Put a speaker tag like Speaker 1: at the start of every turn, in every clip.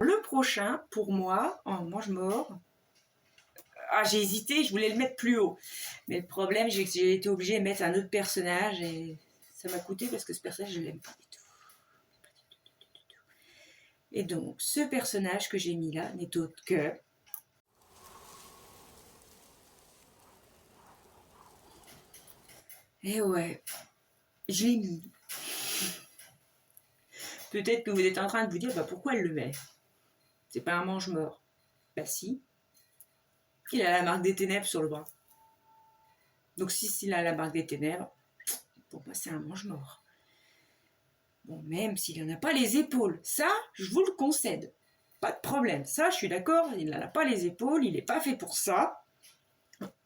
Speaker 1: Le prochain, pour moi, en mange-mort, j'ai hésité, je voulais le mettre plus haut. Mais le problème, c'est que j'ai été obligée de mettre un autre personnage et ça m'a coûté parce que ce personnage, je l'aime pas du tout. Et donc, ce personnage que j'ai mis là n'est autre que... Eh ouais, je l'ai mis. Peut-être que vous êtes en train de vous dire, pourquoi elle le met? C'est pas un mange-mort. Bah si. Il a la marque des ténèbres sur le bras. Donc si s'il a la marque des ténèbres, pour moi c'est un mange-mort. Bon, même s'il n'en a pas les épaules, ça, je vous le concède. Pas de problème, ça, je suis d'accord, il n'en a pas les épaules, il n'est pas fait pour ça.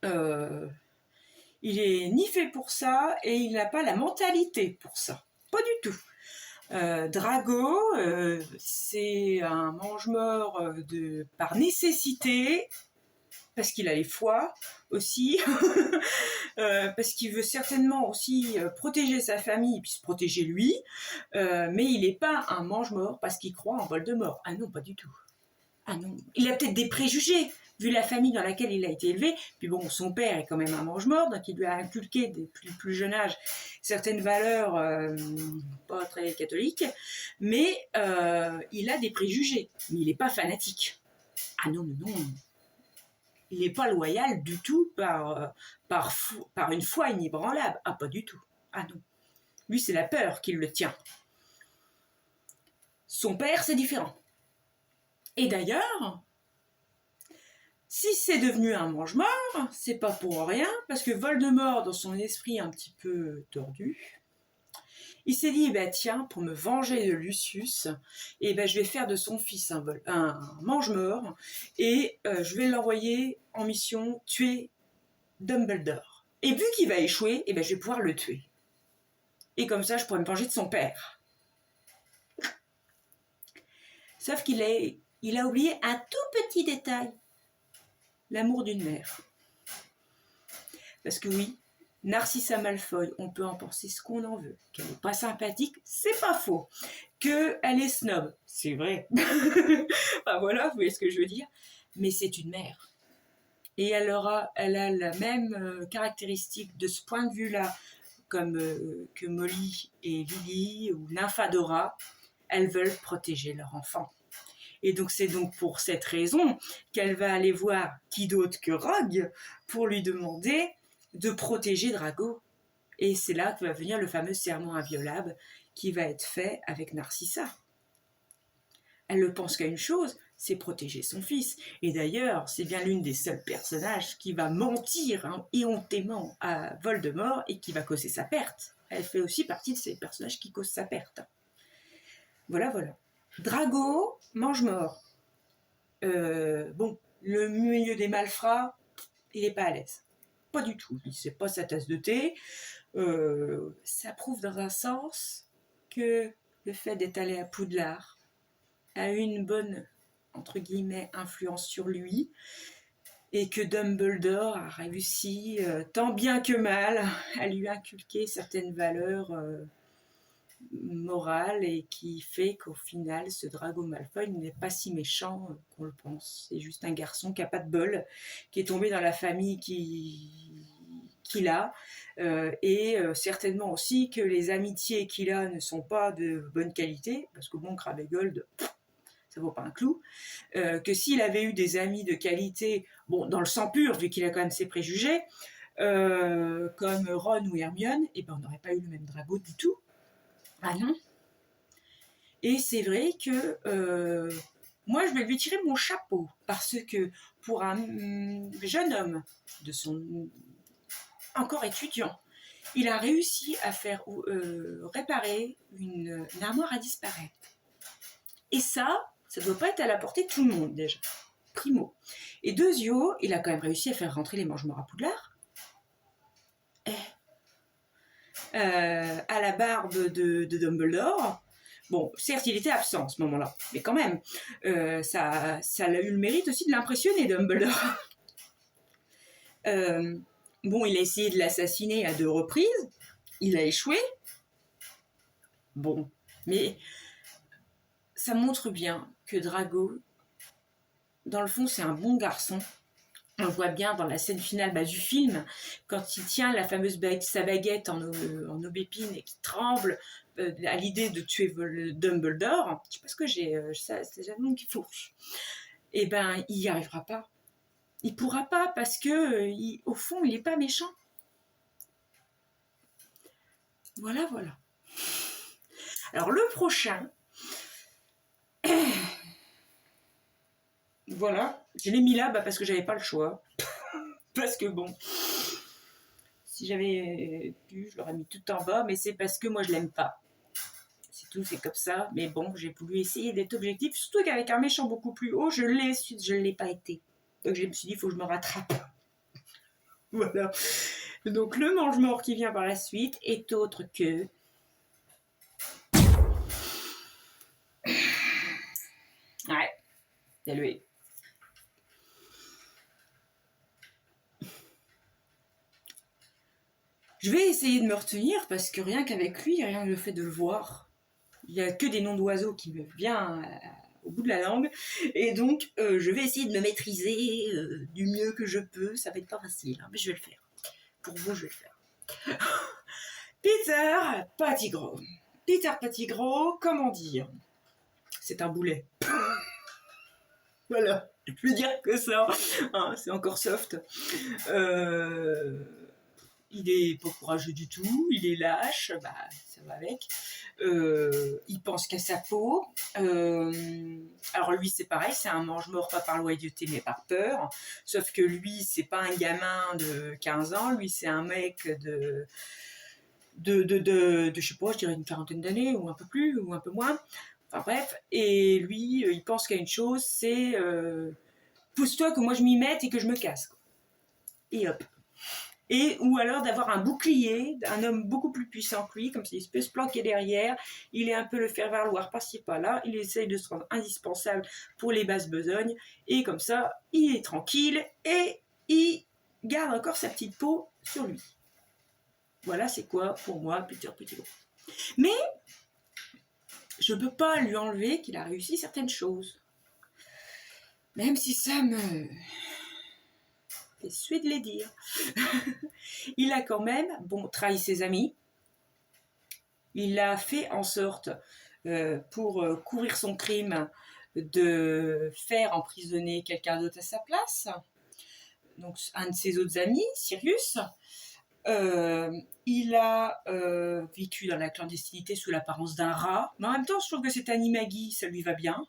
Speaker 1: Il est ni fait pour ça, et il n'a pas la mentalité pour ça. Pas du tout. Drago, c'est un mange-mort par nécessité, parce qu'il a les foies aussi, parce qu'il veut certainement aussi protéger sa famille, puis se protéger lui, mais il n'est pas un mange-mort parce qu'il croit en Voldemort. Ah non, pas du tout. Ah non, il a peut-être des préjugés, vu la famille dans laquelle il a été élevé, puis bon, son père est quand même un mange-mort, donc il lui a inculqué depuis le plus jeune âge certaines valeurs pas très catholiques, mais il a des préjugés, mais il n'est pas fanatique. Ah non, non, non. Il n'est pas loyal du tout par une foi inébranlable. Ah, pas du tout. Ah non. Lui, c'est la peur qui le tient. Son père, c'est différent. Et d'ailleurs, si c'est devenu un mange-mort, c'est pas pour rien, parce que Voldemort, dans son esprit un petit peu tordu, il s'est dit, tiens, pour me venger de Lucius, je vais faire de son fils un mange-mort, et je vais l'envoyer en mission tuer Dumbledore. Et vu qu'il va échouer, je vais pouvoir le tuer. Et comme ça, je pourrais me venger de son père. Sauf qu'il a oublié un tout petit détail. L'amour d'une mère. Parce que oui, Narcissa Malfoy, on peut en penser ce qu'on en veut. Qu'elle n'est pas sympathique, c'est pas faux. Qu'elle est snob, c'est vrai. Voilà, vous voyez ce que je veux dire. Mais c'est une mère. Et elle a la même caractéristique de ce point de vue-là, comme que Molly et Lily ou Nymphadora, elles veulent protéger leur enfant. Et donc c'est donc pour cette raison qu'elle va aller voir qui d'autre que Rogue pour lui demander de protéger Drago. Et c'est là que va venir le fameux serment inviolable qui va être fait avec Narcissa. Elle ne pense qu'à une chose, c'est protéger son fils. Et d'ailleurs, c'est bien l'une des seuls personnages qui va mentir éhontément à Voldemort et qui va causer sa perte. Elle fait aussi partie de ces personnages qui causent sa perte. Voilà, voilà. Drago, mange-mort. Le milieu des malfrats, il n'est pas à l'aise. Pas du tout. C'est pas sa tasse de thé. Ça prouve dans un sens que le fait d'être allé à Poudlard a eu une bonne, entre guillemets, influence sur lui et que Dumbledore a réussi, tant bien que mal, à lui inculquer certaines valeurs morales et qui fait qu'au final, ce Drago Malfoy n'est pas si méchant qu'on le pense. C'est juste un garçon qui n'a pas de bol, qui est tombé dans la famille qu'il a, et certainement aussi que les amitiés qu'il a ne sont pas de bonne qualité, parce que bon, Crabbe et Gold, ça vaut pas un clou, que s'il avait eu des amis de qualité, bon, dans le sang pur, vu qu'il a quand même ses préjugés, comme Ron ou Hermione, on n'aurait pas eu le même Drago du tout. Ah non. Et c'est vrai que moi, je vais lui tirer mon chapeau, parce que pour un jeune homme de son encore étudiant, il a réussi à faire réparer une armoire à disparaître. Et ça ne doit pas être à la portée de tout le monde déjà. Primo. Et deuxio, il a quand même réussi à faire rentrer les mange-morts à Poudlard. À la barbe de Dumbledore. Bon, certes, il était absent à ce moment-là, mais quand même, ça a eu le mérite aussi de l'impressionner, Dumbledore. Il a essayé de l'assassiner à 2 reprises. Il a échoué. Bon, mais ça montre bien que Drago, dans le fond, c'est un bon garçon. On le voit bien dans la scène finale du film, quand il tient la fameuse sa baguette en aubépine et qui tremble à l'idée de tuer Dumbledore. Je sais pas ce que j'ai, c'est déjà le nom qui fourche. Eh ben, il n'y arrivera pas. Il pourra pas parce que, au fond, il n'est pas méchant. Voilà, voilà. Alors, le prochain... Voilà, je l'ai mis là parce que j'avais pas le choix. Parce que bon, si j'avais pu, je l'aurais mis tout en bas, mais c'est parce que moi je l'aime pas. C'est tout, c'est comme ça. Mais bon, j'ai voulu essayer d'être objectif, surtout qu'avec un méchant beaucoup plus haut, je l'ai pas été. Donc je me suis dit, il faut que je me rattrape. Voilà. Donc le mange-mort qui vient par la suite est autre que... Ouais, c'est lui. Je vais essayer de me retenir parce que rien qu'avec lui, rien que le fait de le voir, il n'y a que des noms d'oiseaux qui me viennent au bout de la langue. Et donc, je vais essayer de me maîtriser du mieux que je peux. Ça va être pas facile, hein, mais je vais le faire. Pour vous, je vais le faire. Peter Pettigrew. Peter Pettigrew, comment dire? C'est un boulet. Voilà, je peux dire que ça. Hein, c'est encore soft. Il est pas courageux du tout, il est lâche, ça va avec. Il pense qu'à sa peau. Alors lui c'est pareil, c'est un mange-mort pas par loyauté mais par peur. Sauf que lui c'est pas un gamin de 15 ans, lui c'est un mec de je sais pas, je dirais une quarantaine d'années ou un peu plus ou un peu moins. Enfin bref, et lui il pense qu'à une chose, c'est pousse-toi que moi je m'y mette et que je me casse. Et hop. Et, ou alors d'avoir un bouclier, un homme beaucoup plus puissant que lui, comme s'il peut se planquer derrière, il est un peu le faire valoir par-ci par-là, il essaye de se rendre indispensable pour les basses besognes, et comme ça, il est tranquille, et il garde encore sa petite peau sur lui. Voilà, c'est quoi pour moi Peter Pettigrew. Mais, je ne peux pas lui enlever qu'il a réussi certaines choses. Même si ça me... c'est sué de les dire. Il a quand même, trahi ses amis. Il a fait en sorte, pour couvrir son crime, de faire emprisonner quelqu'un d'autre à sa place. Donc un de ses autres amis, Sirius. Il a vécu dans la clandestinité sous l'apparence d'un rat. Mais en même temps, je trouve que cet animagi, ça lui va bien.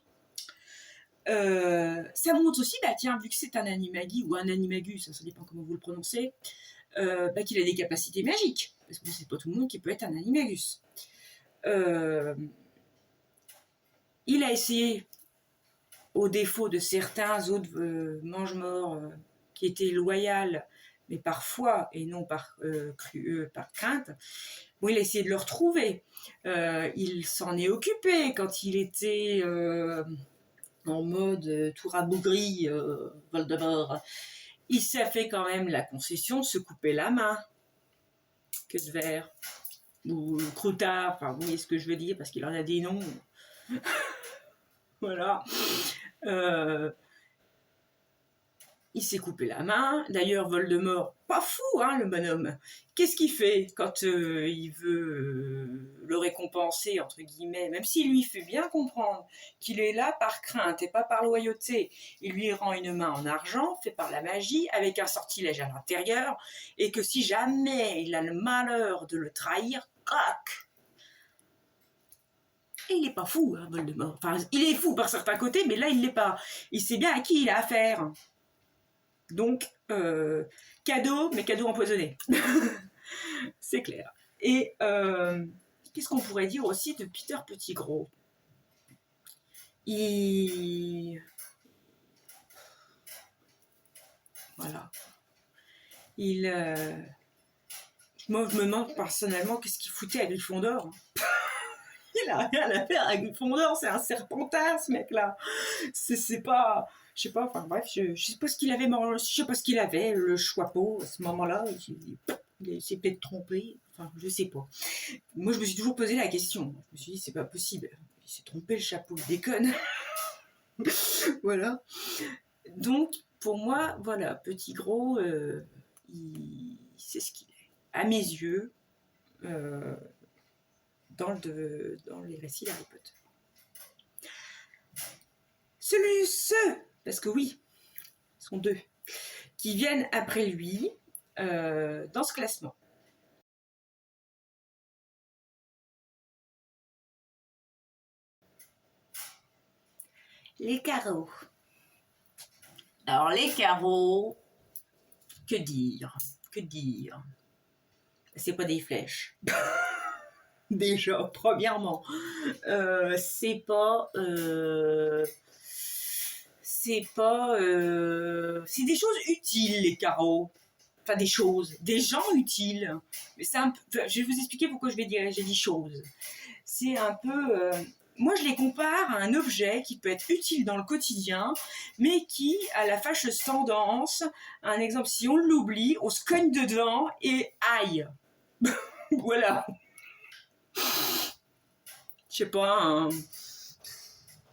Speaker 1: Ça montre aussi, vu que c'est un animagi ou un animagus, ça dépend comment vous le prononcez, qu'il a des capacités magiques. Parce que c'est pas tout le monde qui peut être un animagus. Il a essayé, au défaut de certains autres mange-morts qui étaient loyaux, mais par foi et non par crainte, il a essayé de le retrouver. Il s'en est occupé quand il était... en mode tout rabougri, Voldemort, il s'est fait quand même la concession de se couper la main. Que de verre. Ou croutard, enfin, vous voyez ce que je veux dire, parce qu'il en a des noms. Voilà. Il s'est coupé la main. D'ailleurs, Voldemort, pas fou, hein, le bonhomme. Qu'est-ce qu'il fait quand il veut le récompenser, entre guillemets, même s'il lui fait bien comprendre qu'il est là par crainte et pas par loyauté. Il lui rend une main en argent, fait par la magie, avec un sortilège à l'intérieur, et que si jamais il a le malheur de le trahir, crac! Et il n'est pas fou, hein, Voldemort. Enfin, il est fou par certains côtés, mais là, il ne l'est pas. Il sait bien à qui il a affaire. Donc, cadeau, mais cadeau empoisonné. C'est clair. Et qu'est-ce qu'on pourrait dire aussi de Peter Pettigrew? Voilà. Moi, je me demande personnellement qu'est-ce qu'il foutait à Gryffondor. Il a rien à faire à Gryffondor, c'est un serpentard, ce mec-là. C'est pas... Je sais pas, enfin bref, je sais pas ce qu'il avait mangé, je sais pas ce qu'il avait, le choixpeau, à ce moment-là, il s'est peut-être trompé, enfin je sais pas. Moi je me suis toujours posé la question, je me suis dit c'est pas possible, il s'est trompé le chapeau, il déconne. Voilà. Donc, pour moi, voilà, Petit Gros, c'est ce qu'il est. À mes yeux, dans les récits d'Harry Potter. Parce que oui, ce sont 2, qui viennent après lui dans ce classement. Les carreaux. Alors les carreaux, que dire? C'est pas des flèches. Déjà, premièrement, c'est des choses utiles, les carreaux. Enfin, des gens utiles. Mais je vais vous expliquer pourquoi j'ai dit choses. C'est un peu... moi, je les compare à un objet qui peut être utile dans le quotidien, mais qui a la fâcheuse tendance, un exemple, si on l'oublie, on se cogne dedans et aïe. Voilà. Je sais pas,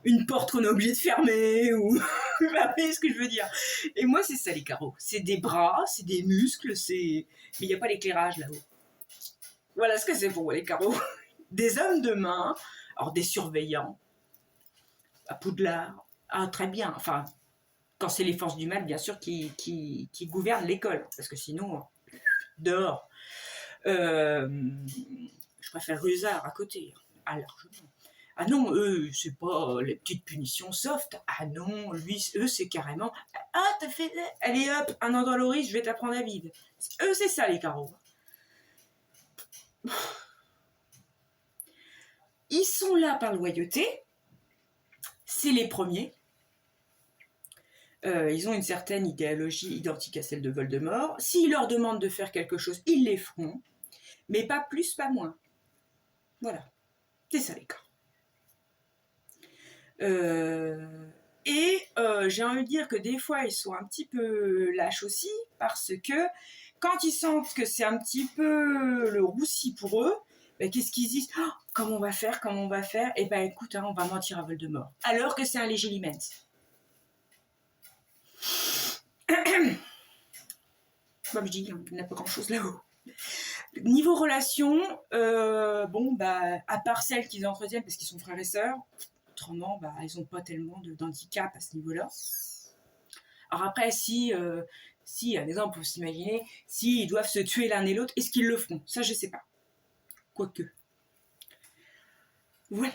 Speaker 1: une porte qu'on est obligé de fermer, ou... Vous voyez ce que je veux dire. Et moi, c'est ça, les carreaux. C'est des bras, c'est des muscles, mais il n'y a pas l'éclairage là-haut. Voilà ce que c'est pour moi, les carreaux. Des hommes de main, alors des surveillants, à Poudlard, très bien, enfin, quand c'est les forces du mal, bien sûr, qui gouvernent l'école, parce que sinon, dehors. Je préfère Rusard à côté, largement. Ah non, eux, c'est pas les petites punitions soft. Ah non, eux, c'est carrément... Ah, t'as fait... Allez hop, un endoloris, je vais t'apprendre à vivre. Eux, c'est ça, les carreaux. Ils sont là par loyauté. C'est les premiers. Ils ont une certaine idéologie identique à celle de Voldemort. S'ils leur demandent de faire quelque chose, ils les feront. Mais pas plus, pas moins. Voilà. C'est ça, les carreaux. J'ai envie de dire que des fois, ils sont un petit peu lâches aussi, parce que quand ils sentent que c'est un petit peu le roussi pour eux, ben, qu'est-ce qu'ils disent? Oh, comment on va faire? Et ben écoute, on va mentir à Voldemort. Alors que c'est un Legilimens. Comme je dis, il n'y a pas grand-chose là-haut. Niveau relation, à part celles qu'ils entretiennent parce qu'ils sont frères et sœurs, autrement, ils n'ont pas tellement d'handicap à ce niveau-là. Alors après, si un exemple, vous imaginez, s'ils doivent se tuer l'un et l'autre, est-ce qu'ils le feront? Ça, je ne sais pas. Quoique. Voilà.